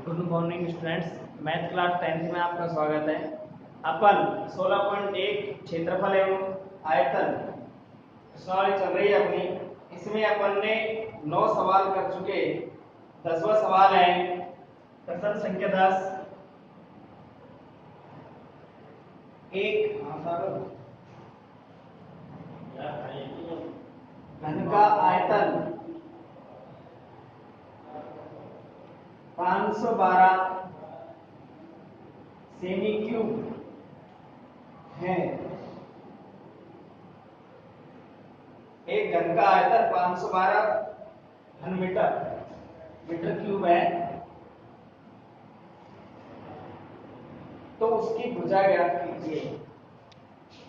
Good morning students. Math class 10th में आपका स्वागत है। अपन 16.1 क्षेत्रफल एवं आयतन प्रश्नावली चल रही है अपनी। इसमें अपन ने 9 सवाल कर चुके। 10वां सवाल है प्रश्न संख्या 10। एक घन का आयतन 512 सेमी क्यूब है। एक घन का आयतन 512 घन मीटर क्यूब है, तो उसकी भुजा ज्ञात कीजिए।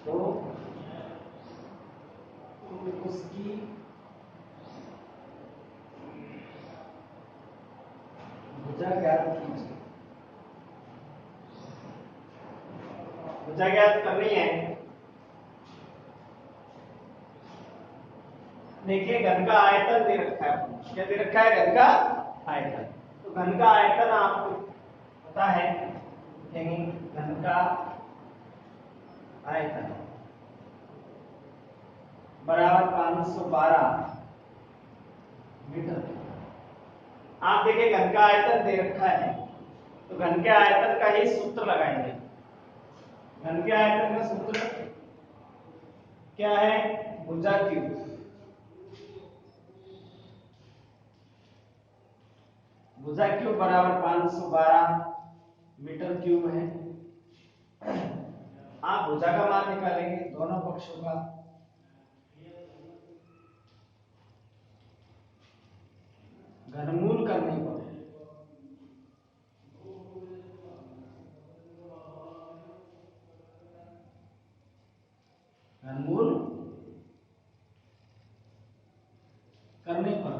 तो उसकी भुजा ज्ञात कीजिए। भुजा ज्ञात करनी है। देखिए घन का आयतन दे रखा है। क्या दे रखा है? घन का आयतन। तो घन का आयतन आपको पता है, घन का आयतन बराबर 512 मीटर। आप देखिए घन का आयतन दे रखा है, तो घन के आयतन का ही सूत्र लगाएंगे। घन के आयतन का सूत्र क्या है? भुजा क्यूब। भुजा क्यूब बराबर 512 मीटर क्यूब है। आप भुजा का मान निकालेंगे दोनों पक्षों का। घनमूल करने पर घनमूल करने पर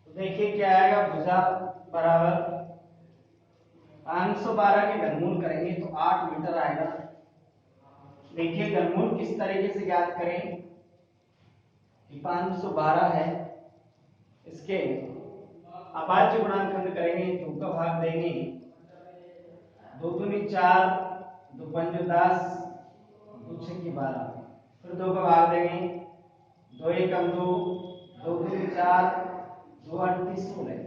तो देखिए क्या आएगा। भुजा बराबर 512 के घनमूल करेंगे तो 8 मीटर आएगा। देखिए घनमूल किस तरीके से ज्ञात करें कि 512 है, इसके अभाज्य गुणांकन करेंगे, 2 का भाग देंगे, 2 दूनी 4, 2 पंजे 10, 2 छक्के 12, फिर 2 का भाग देंगे, 2 एकम 2, 2 दूनी 4, 2 8 16,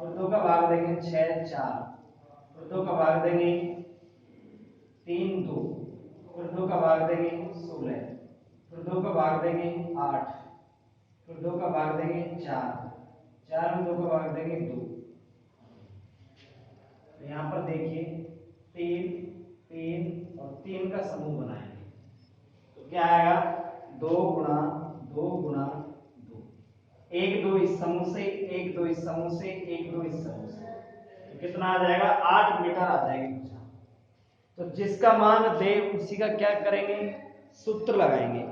फिर 2 का भाग देंगे 6 4, फिर 2 का भाग देंगे 3 2, फिर 2 का भाग देंगे 16, फिर 2 का भाग देंगे 8, फिर 2 का भाग देंगे 4, 4 में 2 का भाग देंगे 2। यहाँ पर देखिए 3 3 और 3 का समूह बनाएंगे तो क्या आएगा? 2 गुणा 2 गुणा 2, 1 2 इस समूह से, 1 2 इस समूह से, 1 2 इस समूह से, तो कितना आ जाएगा? 8 मीटर आ जाएगी भुजा। तो जिसका मान दे उसी का क्या करेंगे? सूत्र लगाएंगे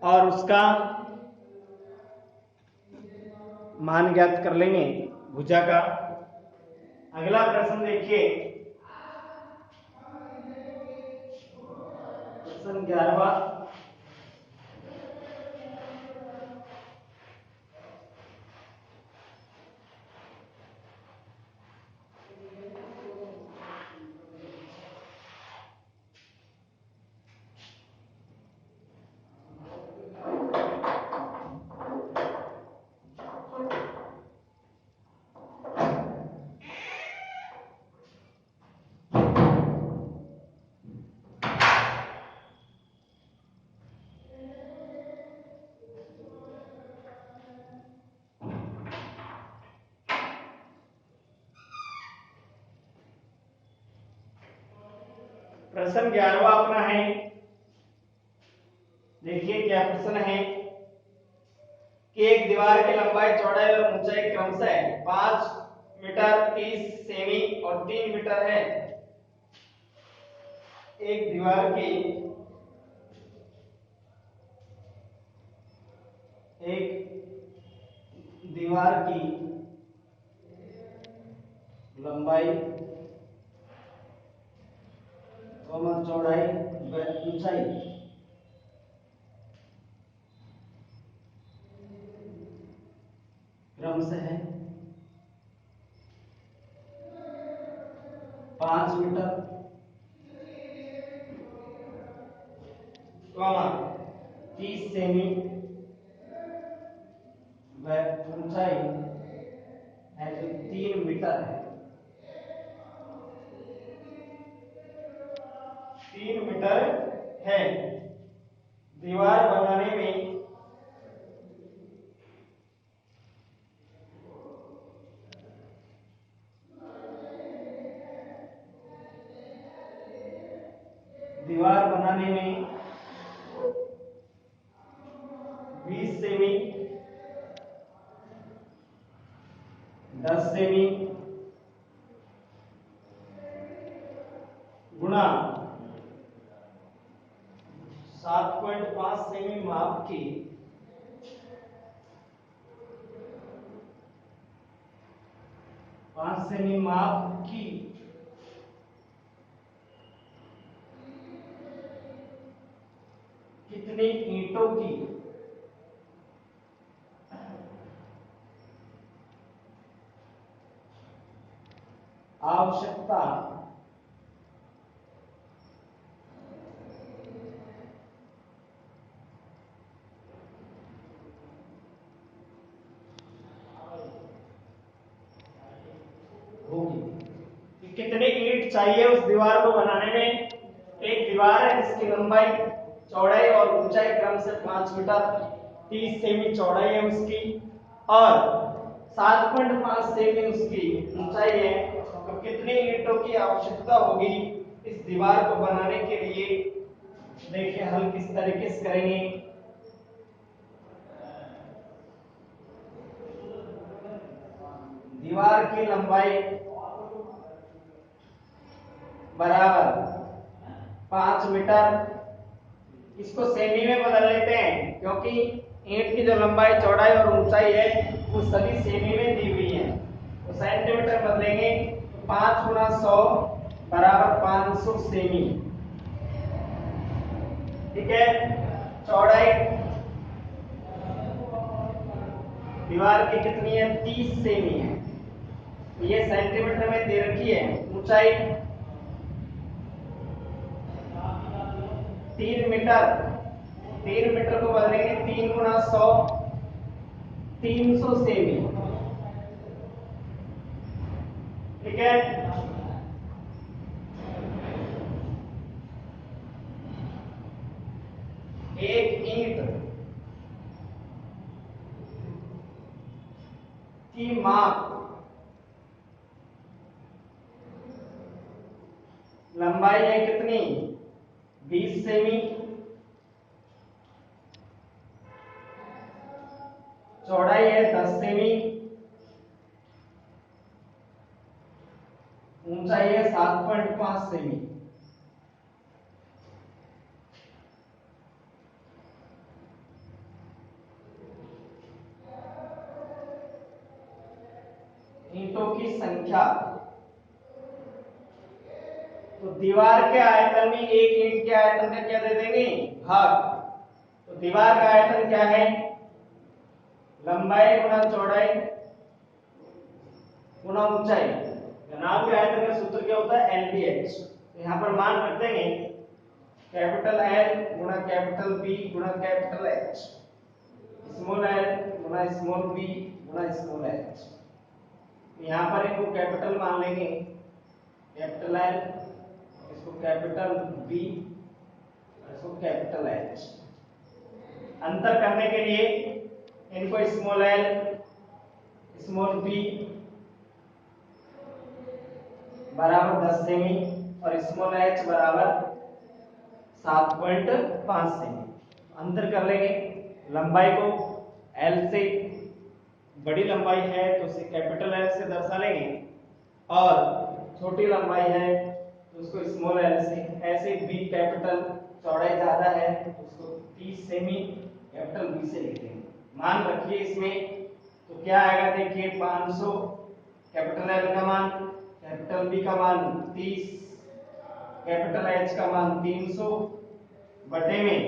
और उसका मान ज्ञात कर लेंगे भुजा का। अगला प्रश्न देखिए, प्रश्न 11वां। प्रश्न 11वां अपना है। देखिए क्या प्रश्न है कि एक दीवार की लंबाई, चौड़ाई और ऊंचाई क्रमशः 5 मीटर 30 सेमी और 3 मीटर है। एक दीवार की लंबाई चौड़ाई व ऊंचाई क्रमशः 5 मीटर, 30 सेमी व ऊंचाई है जो 3 मीटर है। 3 मीटर है। दीवार बनाने में दीवार बनाने में 20 सेमी, 10 सेमी गुणा 7.5 सेमी माप की 5 सेमी माप की कितनी ईंटों की आवश्यकता होगी, कितने ईंट चाहिए उस दीवार को बनाने में। एक दीवार है जिसकी लंबाई, चौड़ाई और ऊंचाई क्रम से 5 मीटर, 30 सेमी चौड़ाई है उसकी और 7.5 सेमी उसकी ऊंचाई है। तो कितनी ईंटों की आवश्यकता होगी इस दीवार को बनाने के लिए। देखिए हल किस तरीके से करेंगे। दीवार की लंबाई बराबर 5 मीटर, इसको सेमी में बदल लेते हैं क्योंकि ईंट की जो लंबाई, चौड़ाई और ऊंचाई है वो सभी सेमी में दी हुई है। तो सेंटीमीटर बदलेंगे, 5 गुणा 100 बराबर 500 सेमी। ठीक है। चौड़ाई दीवार की कितनी है, 30 सेमी है, ये सेंटीमीटर में दे रखी है। ऊंचाई 3 मीटर, 3 मीटर को बदलेंगे 3 गुणा 100, 300 सेमी। ठीक है। एक ईंट की माप, लंबाई है कितनी, 20 सेमी, चौड़ाई है 10 सेमी, ऊंचाई है 7.5 सेमी। ईंटों की संख्या, तो दीवार के आयतन में एक ईंट के आयतन का क्या दे देंगे, भाग। तो दीवार का आयतन क्या है, लंबाई गुणा चौड़ाई गुणा ऊंचाई। नाम के आयतन का सूत्र क्या होता है, LBH। यहां पर मान रख देंगे कैपिटल L गुणा कैपिटल B गुणा कैपिटल H, स्मॉल l गुणा स्मॉल b गुणा स्मॉल h। यहां पर इनको कैपिटल मान लेंगे, कैपिटल L, इसको कैपिटल B, इसको कैपिटल H। अंतर करने के लिए इनको स्मॉल l स्मॉल b बराबर 10 सेमी और स्मॉल h बराबर 7.5 सेमी। अंतर कर लेंगे, लंबाई को L से, बड़ी लंबाई है तो उसे कैपिटल L से दर्शा लेंगे और छोटी लंबाई है तो उसको स्मॉल l से। ऐसे B कैपिटल, चौड़ाई ज्यादा है तो उसको 30 सेमी कैपिटल B से लिखेंगे। मान रखिए इसमें, तो क्या आएगा देखिए, 500 कैपिटल L का मान, कैपिटल B का मान 30, कैपिटल H का मान 300 बटे में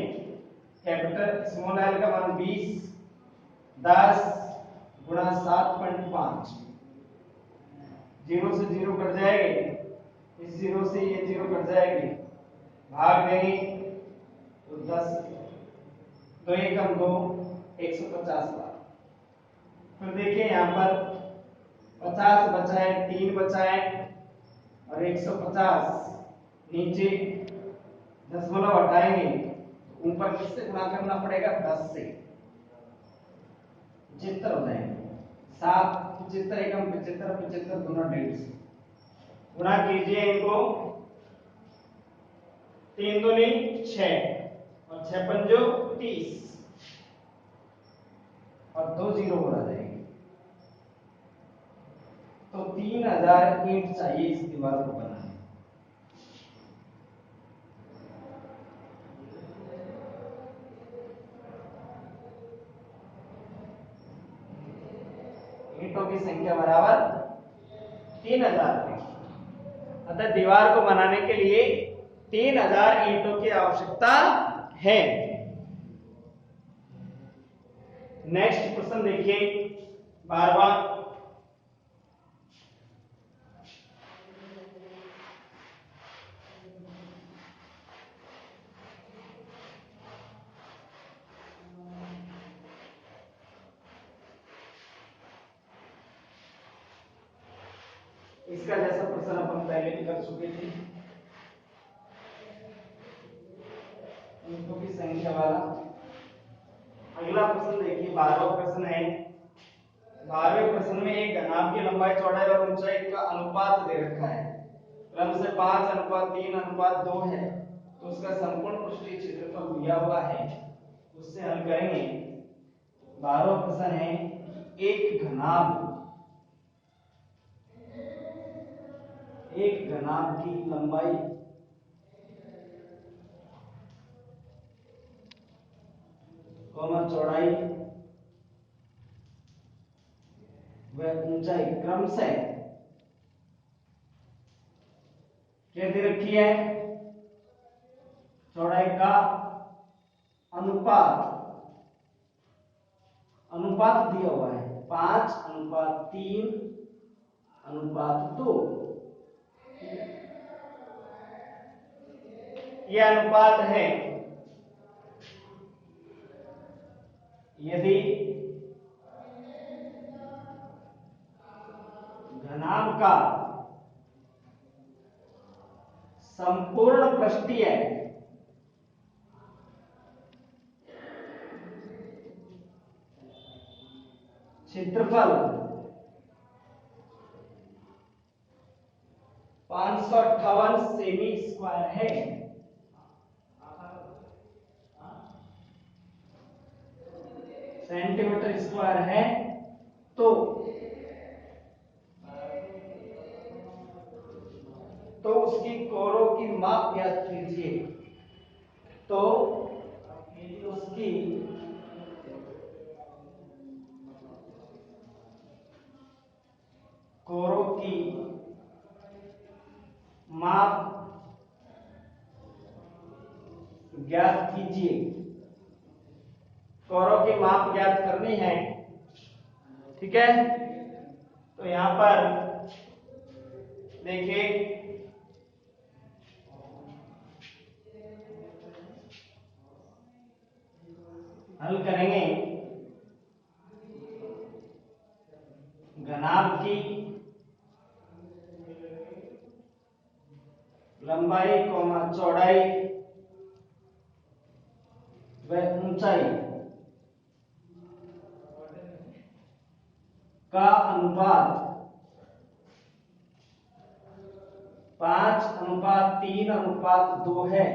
कैपिटल स्मॉल l का मान 20, 10 गुणा 7.5, 0 से 0 कट जाएंगे इस 0 से ये 0 कट जाएगी, भाग देंगे तो 10, 2 एकम 2, 150 बार। फिर देखिए यहाँ पर 50 बचा है, 3 बचा है और 150 नीचे दशमलव हटाएंगे तो ऊपर किससे गुणा करना पड़ेगा? 10 से। 75 हो जाएंगे, 7, 75 एकम 75, 75 दोनों 150 गुणा कीजिए इनको, 3 दूनी 6 और 6 पंजो 30 और 2 जीरो बोला जाएंगे। तो 3000 ईंट चाहिए इस दीवार को बनाने। ईंटों की संख्या बराबर 3000। अतः दीवार को बनाने के लिए 3000 ईंटों की आवश्यकता है। नेक्स्ट प्रश्न देखिए 12वां। इसका जैसा प्रश्न अपन पहले भी कर चुके थे, ईंटों की संख्या वाला। अगला प्रश्न देखिए 12वां प्रश्न है। 12वें प्रश्न में एक घनाभ की लंबाई, चौड़ाई और ऊंचाई का अनुपात दे रखा है, क्रम से 5:3:2 है, तो उसका संपूर्ण पृष्ठीय क्षेत्रफल दिया हुआ है, उससे हल करेंगे। 12वां प्रश्न है एक घनाभ की लंबाई चौड़ाई व ऊंचाई क्रम से क्या दे रखी है? चौड़ाई का अनुपात दिया हुआ है, 5:3:2। यह अनुपात है यदि घनाभ का संपूर्ण पृष्ठीय क्षेत्रफल 558 सेमी स्क्वायर है, सेंटीमीटर स्क्वायर है, तो उसकी कोरों की माप ज्ञात कीजिए। तो उसकी कोरों की माप ज्ञात कीजिए। कोरों की माप ज्ञात करनी है, ठीक है। तो यहां पर देखिए हल करेंगे। घनाभ की लंबाई चौड़ाई व ऊंचाई का अनुपात 5:3:2 है।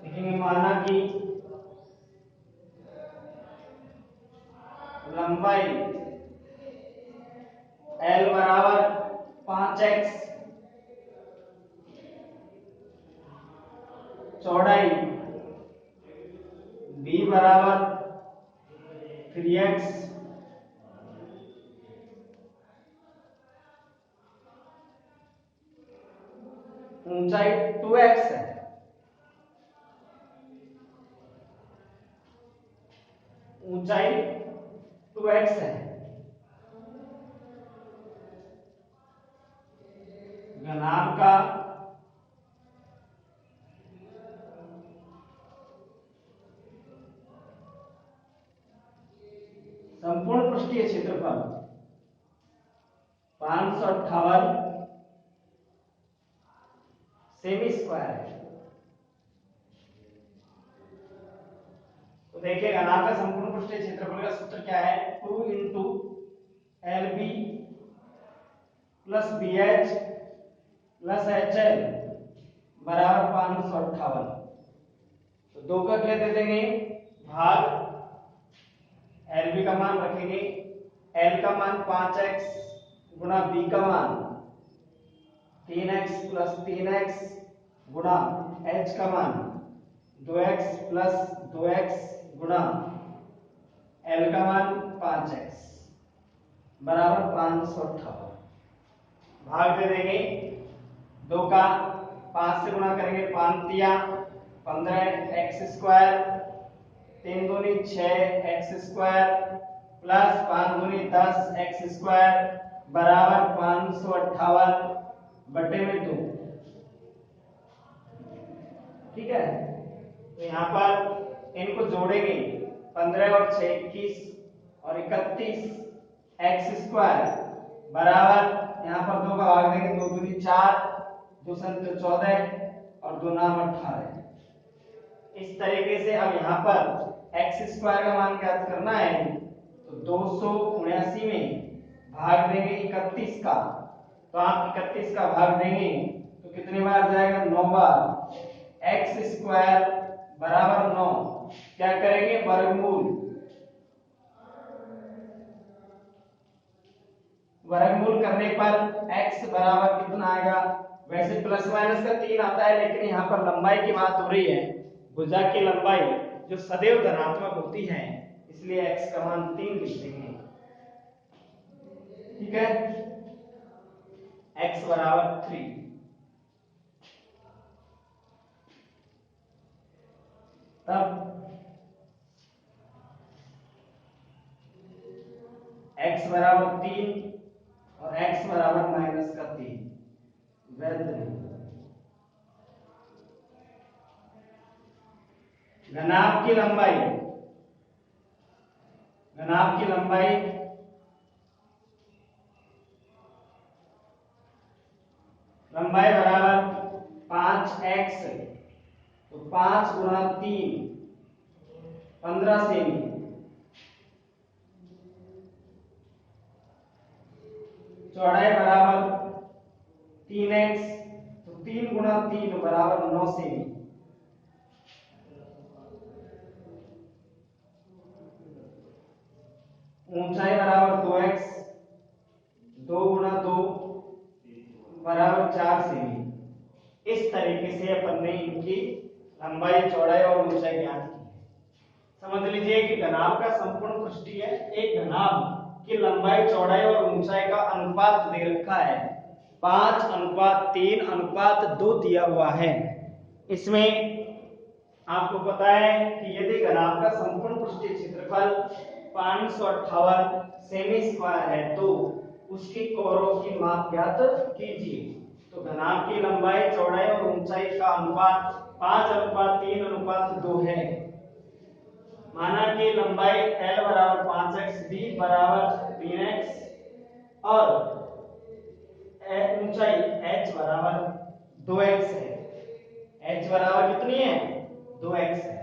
देखेंगे माना कि लंबाई L बराबर 5x, चौड़ाई B बराबर 3x, ऊंचाई 2x है। ऊंचाई 2x है। घनाभ का संपूर्ण पृष्ठीय क्षेत्रफल 558 सेमी स्क्वायर है। तो देखिए घनाभ का संपूर्ण पृष्ठीय क्षेत्रफल का सूत्र क्या है, 2 into LB plus BH plus HL बराबर 558। तो 2 का क्या दे देंगे भाग, LB का मान रखेंगे, L का मान 5x गुणा B का मान 3x प्लस 3x गुणा H का मान 2x प्लस 2x गुणा L का मान 5x बराबर 558। भाग दे देंगे, 2 का 5 से गुणा करेंगे, 5 तिया 15 x स्क्वायर, 3 दूनी 6 x स्क्वायर प्लस 5 दूनी 10 x स्क्वायर बराबर 558 बटे में 2। ठीक है, तो यहाँ पर इनको जोड़ेंगे, 15 और 6 21 और 31 x स्क्वायर बराबर, यहाँ पर 2 का भाग देंगे, 2 दूनी 4 2 संत 14 और 2 नाम 18। इस तरीके से अब यहाँ पर x स्क्वायर का मान ज्ञात करना है, तो 279 में भाग देंगे 31 का, तो आप 31 का भाग देंगे तो कितने बार जाएगा, 9 बार। x स्क्वायर बराबर 9, क्या करेंगे वर्गमूल, वर्गमूल करने पर x बराबर कितना आएगा, वैसे प्लस माइनस का 3 आता है, लेकिन यहाँ पर लंबाई की बात हो रही है, भुजा की लंबाई जो सदैव धनात्मक होती है, इसलिए x का मान 3 लिख देंगे। ठीक है, x बराबर 3। तब x बराबर 3 और x बराबर माइनस का 3 वैध नहीं। घनाभ की लंबाई, घनाभ की लंबाई लंबाई बराबर 5x, तो 5 गुणा 3 15 सेमी, चौड़ाई बराबर 3x, तो 3 गुणा 3 बराबर 9 सेमी, ऊंचाई बराबर 2x, 2 गुणा 2 बराबर 4 सेमी। इस तरीके से अपन ने इनकी लंबाई, चौड़ाई और ऊंचाई ज्ञात की है। समझ लीजिए कि घनाभ का संपूर्ण पृष्ठीय एक घनाभ की लंबाई, चौड़ाई और ऊंचाई का अनुपात दे रखा है, 5:3:2 दिया हुआ है। इसमें आपको पता है कि यदि घनाभ का संपूर्ण पृष्ठीय क्षेत्रफल 558 सेमी स्क्वायर है, तो उसकी कोरों की माप ज्ञात कीजिए। तो घनाभ की लंबाई, चौड़ाई और ऊंचाई का अनुपात 5:3:2 है। माना कि लंबाई L बराबर 5x, D बराबर 3x और ऊंचाई h बराबर 2x है। h बराबर कितनी है, 2x है।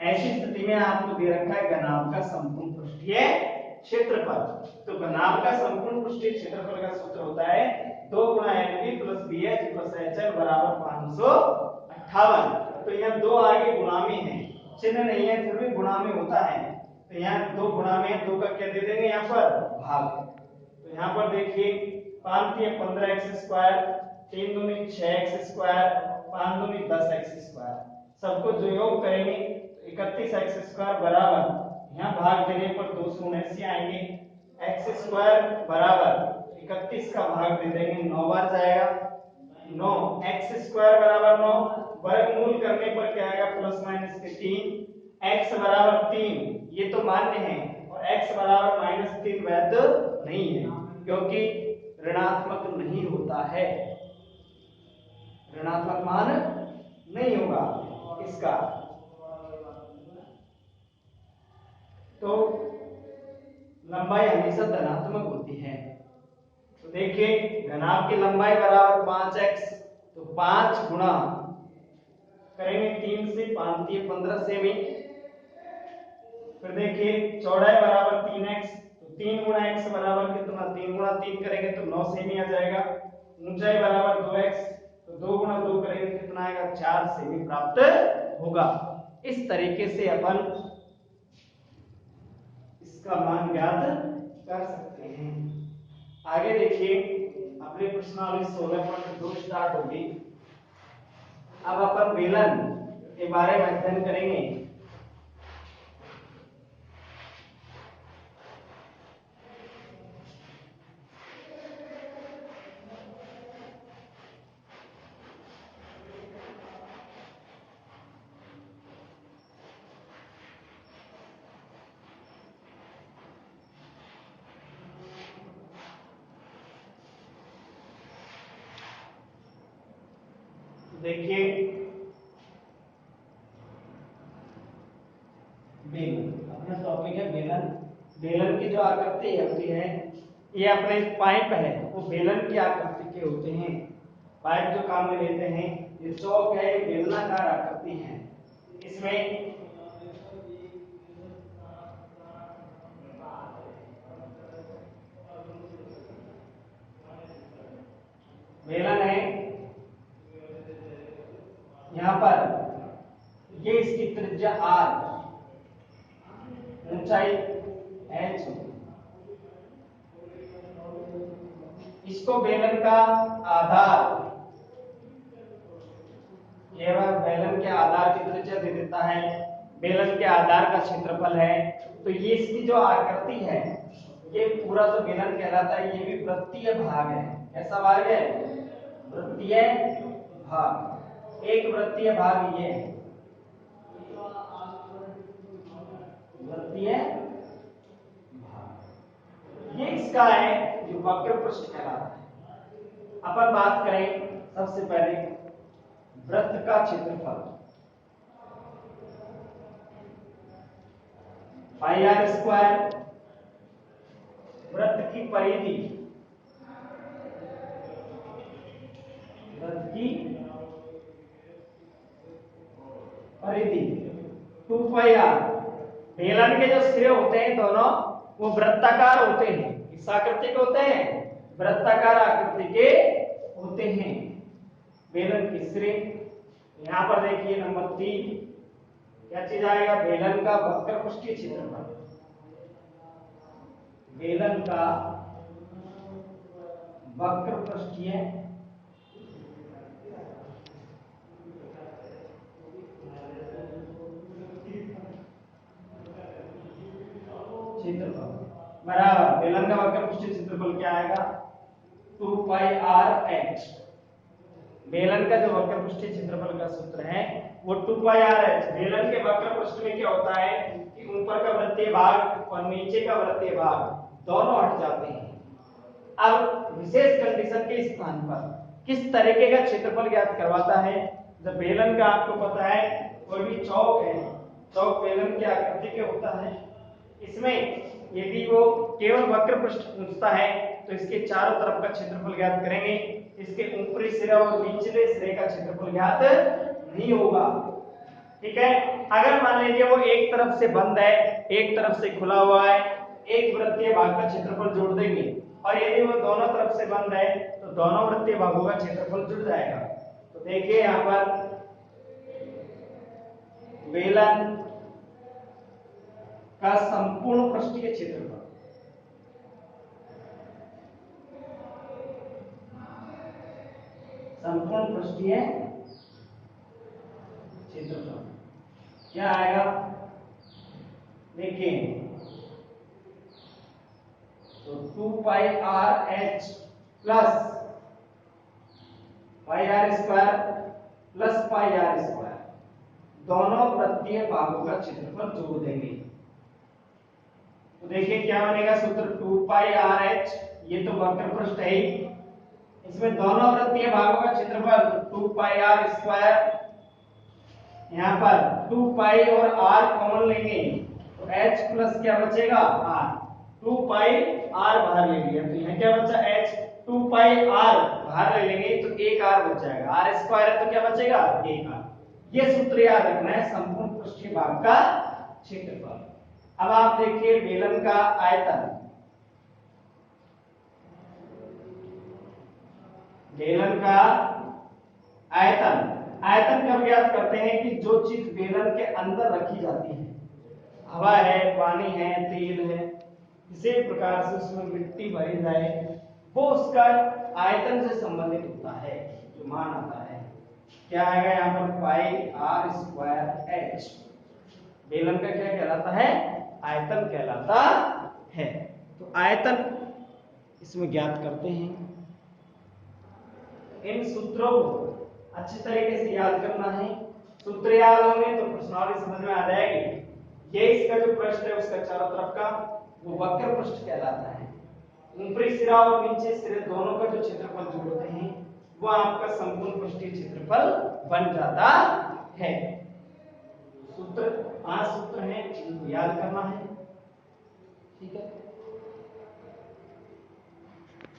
ऐसी स्थिति में आपको दे रखा है घनाभ का संपूर्ण पृष्ठीय क्षेत्रफल। तो घनाभ का संपूर्ण पृष्ठीय क्षेत्रफल का सूत्र होता है 2 गुणा LB plus BH plus HL बराबर 558। तो यहाँ 2 आगे गुणा में है, चिन्ह नहीं है, फिर भी गुणा में होता है, तो यहाँ 2 गुणा में 2 का क्या दे देंगे यहाँ पर भाग। तो यहाँ पर देखिए 5 3 15x स्क्वायर, 3 दूनी 6x स्क्वायर, 5 दूनी 10x स्क्वायर, सबको जो योग करेंगे तो 31x स्क्वायर बराबर, यहाँ भाग देने पर 279 आएंगे, x स्क्वायर बराबर 31 का भाग दे देंगे, 9 बार जाएगा, 9 x स्क्वायर बराबर 9, वर्गमूल करने पर क्या आएगा प्लस माइनस के 3, x बराबर 3, ये तो मान्य है और x बराबर -3 वैध नहीं है, क्योंकि ऋणात्मक नहीं होता है, ऋणात्मक मान नहीं होगा इसका। तो लंबाई हमेशा धनात्मक होती है। तो देखिए घनाभ की लंबाई बराबर 5x, तो 5 गुणा करेंगे 3 से, 5 × 15 सेमी। फिर देखिए चौड़ाई बराबर 3x, तो 3 गुणा x बराबर कितना, 3 गुणा 3 करेंगे तो 9 सेमी आ जाएगा। ऊंचाई बराबर 2x, तो 2 गुणा 2 करेंगे कितना आएगा, 4 सेमी प्राप्त होगा। इस तरीके से अपन इसका मान ज्ञात कर सकते हैं। आगे देखिए अपनी प्रश्नावली 16.2 स्टार्ट होगी। अब अपन बेलन के बारे में अध्ययन करेंगे। देखिए बेलन, अपना टॉपिक है बेलन। बेलन की जो आकृति होती है, ये अपने पाइप है वो बेलन की आकृति के होते हैं। पाइप जो काम में लेते हैं, ये चौक है, ये बेलनाकार आकृति है। इसमें बेलन है, यहाँ पर ये इसकी त्रिज्या r, ऊंचाई h, इसको बेलन का आधार, यह बेलन के आधार की त्रिज्या दे देता है, बेलन के आधार का क्षेत्रफल है। तो ये इसकी जो आकृति है, ये पूरा जो बेलन कहलाता है, ये भी वृत्तीय भाग है। कैसा भाग है, वृत्तीय भाग। एक वृत्तीय भाग ये है, वृत्तीय भाग, ये इसका है जो वक्र पृष्ठ कहलाता है। अपन बात करें सबसे पहले वृत्त का क्षेत्रफल, पाई आर स्क्वायर, वृत्त की परिधि, वृत्त की परिधि 2 पाई आर। बेलन के जो सिरे होते हैं दोनों, वो वृत्ताकार होते हैं। किस आकृति के होते हैं, वृत्ताकार आकृति के होते हैं बेलन के सिरे। यहाँ पर देखिए नंबर 3 क्या चीज आएगा, बेलन का वक्र पृष्ठीय क्षेत्रफल, बेलन का वक्र पृष्ठीय क्षेत्रफल बराबर, बेलन का वक्र पृष्ठीय क्षेत्रफल क्या आएगा, 2 पाई आर एच। बेलन का जो वक्र पृष्ठीय क्षेत्रफल का सूत्र है वो 2 पाई आर एच। बेलन के वक्र पृष्ठ में क्या होता है कि ऊपर का वृत्तीय भाग और नीचे का वृत्तीय भाग दोनों हट जाते हैं। अब विशेष कंडीशन के स्थान पर किस तरीके का क्षेत्रफल ज्ञात करवाता है, जब बेलन का आपको पता है कोई भी चौक है, चौक बेलन की आकृति के होता है, इसमें यदि वो केवल वक्र पृष्ठ पूछता है तो इसके चारों तरफ का क्षेत्रफल ज्ञात करेंगे। इसके ऊपरी सिरा और निचले सिरे का क्षेत्रफल ज्ञात नहीं होगा। ठीक है, अगर मान लीजिए वो एक तरफ से बंद है, एक तरफ से खुला हुआ है, एक वृत्तीय भाग का क्षेत्रफल जोड़ देंगे, और यदि वो दोनों तरफ से बंद है तो दोनों वृत्तीय भागों का क्षेत्रफल जुड़ जाएगा। तो देखिए यहाँ पर बेलन का संपूर्ण पृष्ठीय क्षेत्रफल, संपूर्ण पृष्ठीय क्षेत्रफल क्या आएगा, देखिए तो 2 pi r h plus pi r square plus pi r square, दोनों वृत्तीय भागों का क्षेत्रफल जोड़ देंगे। तो देखिए क्या बनेगा सूत्र 2 पाई आर एच, ये तो वक्र पृष्ठ है ही, इसमें दोनों वृत्तीय भागों का क्षेत्रफल 2 पाई आर स्क्वायर, यहाँ पर 2 पाई और r कॉमन लेंगे तो h प्लस क्या बचेगा r, 2 पाई r बाहर ले लिया तो यहाँ क्या बचा h, 2 पाई r बाहर ले लेंगे तो 1 r बच जाएगा, r स्क्वायर है तो क्या बचेगा 1 r। ये सूत्र याद रखना है संपूर्ण पृष्ठीय भाग का क्षेत्रफल। अब आप देखिए बेलन का आयतन, बेलन का आयतन, आयतन कब ज्ञात करते हैं कि जो चीज बेलन के अंदर रखी जाती है, हवा है, पानी है, तेल है, किसी प्रकार से उसमें मिट्टी भरी जाए, वो उसका आयतन से संबंधित होता है, जो मान आता है क्या आएगा यहाँ पर पाई आर स्क्वायर एच, बेलन का क्या कहलाता है आयतन कहलाता है। तो आयतन इसमें ज्ञात करते हैं। इन सूत्रों को अच्छी तरीके से याद करना है, सूत्र याद होंगे तो प्रश्नावली समझ में आ जाएगी। ये इसका जो पृष्ठ है उसका चारों तरफ का वो वक्र पृष्ठ कहलाता है। ऊपरी सिरा और नीचे सिरे दोनों का जो क्षेत्रफल जोड़ते हैं वो आपका संपूर्ण पृष्ठीय क्षेत्रफल बन जाता है। सूत्र 5 सूत्र हैं, इनको याद करना है, ठीक है।